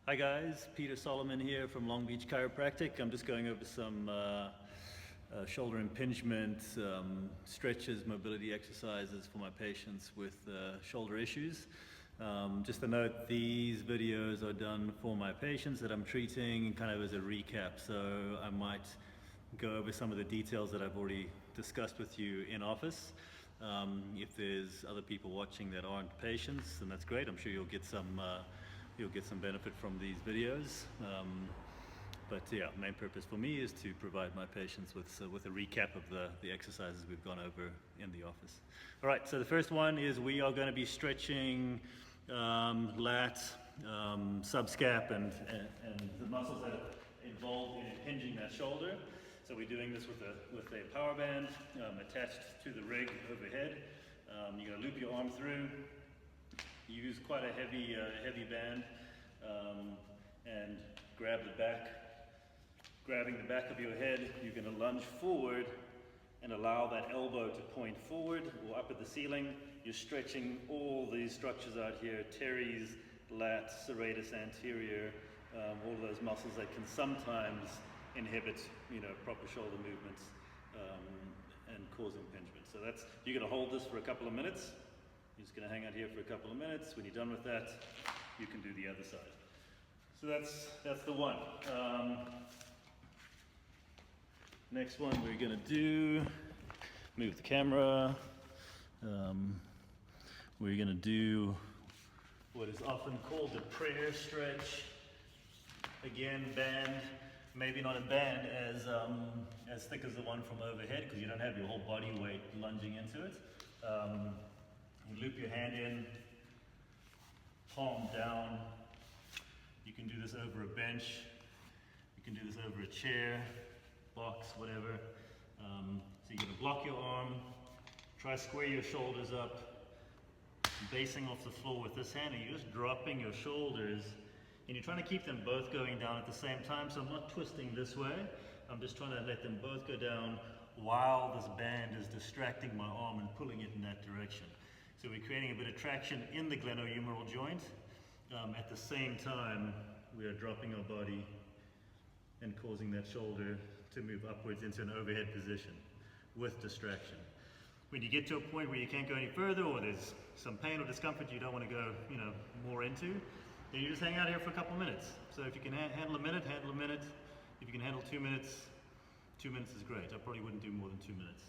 Hi guys, Peter Solomon here from Long Beach Chiropractic. I'm just going over some shoulder impingement, stretches, mobility exercises for my patients with shoulder issues. Just a note, these videos are done for my patients that I'm treating kind of as a recap, so I might go over some of the details that I've already discussed with you in office. If there's other people watching that aren't patients, then that's great. I'm sure you'll get some benefit from these videos. But yeah, main purpose for me is to provide my patients with a recap of the exercises we've gone over in the office. All right, so the first one is we are going to be stretching lat, subscap, and the muscles that are involved in impinging that shoulder. So we're doing this with a power band attached to the rig overhead. You're going to loop your arm through. Use quite a heavy band and grab the back. Grabbing the back of your head, you're going to lunge forward and allow that elbow to point forward or up at the ceiling. You're stretching all these structures out here, teres, lat, serratus anterior, all of those muscles that can sometimes inhibit, proper shoulder movements and cause impingement. So you're going to hold this for a couple of minutes. You're just going to hang out here for a couple of minutes. When you're done with that, you can do the other side. So that's the one. Next one we're going to do, move the camera. We're going to do what is often called the prayer stretch. Again, band, maybe not a band as thick as the one from overhead because you don't have your whole body weight lunging into it. You loop your hand in, palm down. You can do this over a bench. You can do this over a chair, box, whatever. So you're going to block your arm, try to square your shoulders up, basing off the floor with this hand, and you're just dropping your shoulders, and you're trying to keep them both going down at the same time. So I'm not twisting this way. I'm just trying to let them both go down while this band is distracting my arm and pulling it in that direction. So we're creating a bit of traction in the glenohumeral joint. At the same time, we are dropping our body and causing that shoulder to move upwards into an overhead position with distraction. When you get to a point where you can't go any further, or there's some pain or discomfort you don't want to go, more into, then you just hang out here for a couple of minutes. So if you can handle a minute, handle a minute. If you can handle 2 minutes, 2 minutes is great. I probably wouldn't do more than 2 minutes.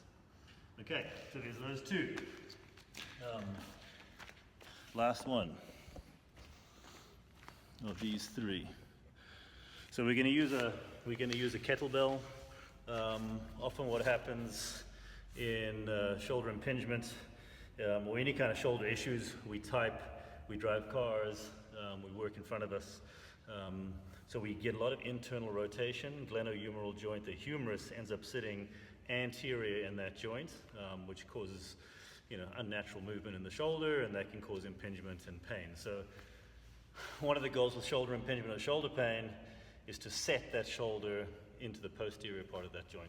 Okay, so there's those two. Last one of these three. So we're going to use a kettlebell. Often what happens in shoulder impingement or any kind of shoulder issues, we type, we drive cars, we work in front of us. So we get a lot of internal rotation. Glenohumeral joint, the humerus ends up sitting anterior in that joint, which causes unnatural movement in the shoulder, and that can cause impingement and pain. So one of the goals with shoulder impingement or shoulder pain is to set that shoulder into the posterior part of that joint.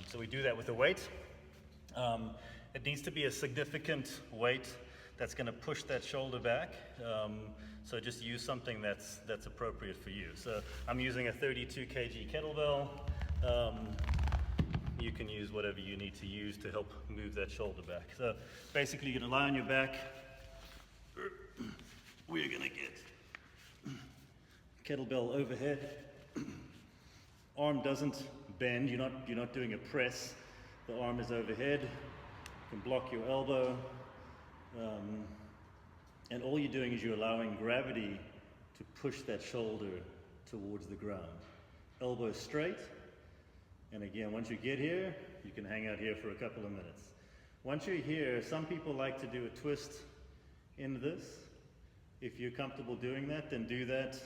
So we do that with a weight. It needs to be a significant weight that's going to push that shoulder back. So just use something that's appropriate for you. So I'm using a 32 kg kettlebell. You can use whatever you need to use to help move that shoulder back. So basically you're going to lie on your back. We're going to get kettlebell overhead. Arm doesn't bend. You're not doing a press. The arm is overhead. You can block your elbow. And all you're doing is you're allowing gravity to push that shoulder towards the ground. Elbow straight. And again, once you get here, you can hang out here for a couple of minutes. Once you're here, some people like to do a twist into this. If you're comfortable doing that, then do that.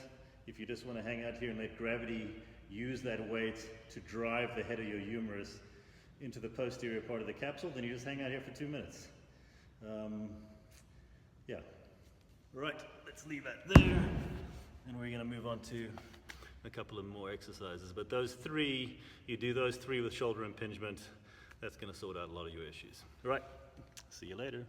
If you just want to hang out here and let gravity use that weight to drive the head of your humerus into the posterior part of the capsule, then you just hang out here for 2 minutes. Yeah. Right, let's leave that there. And we're going to move on to a couple of more exercises. But those three, you do those three with shoulder impingement, that's going to sort out a lot of your issues. All right, see you later.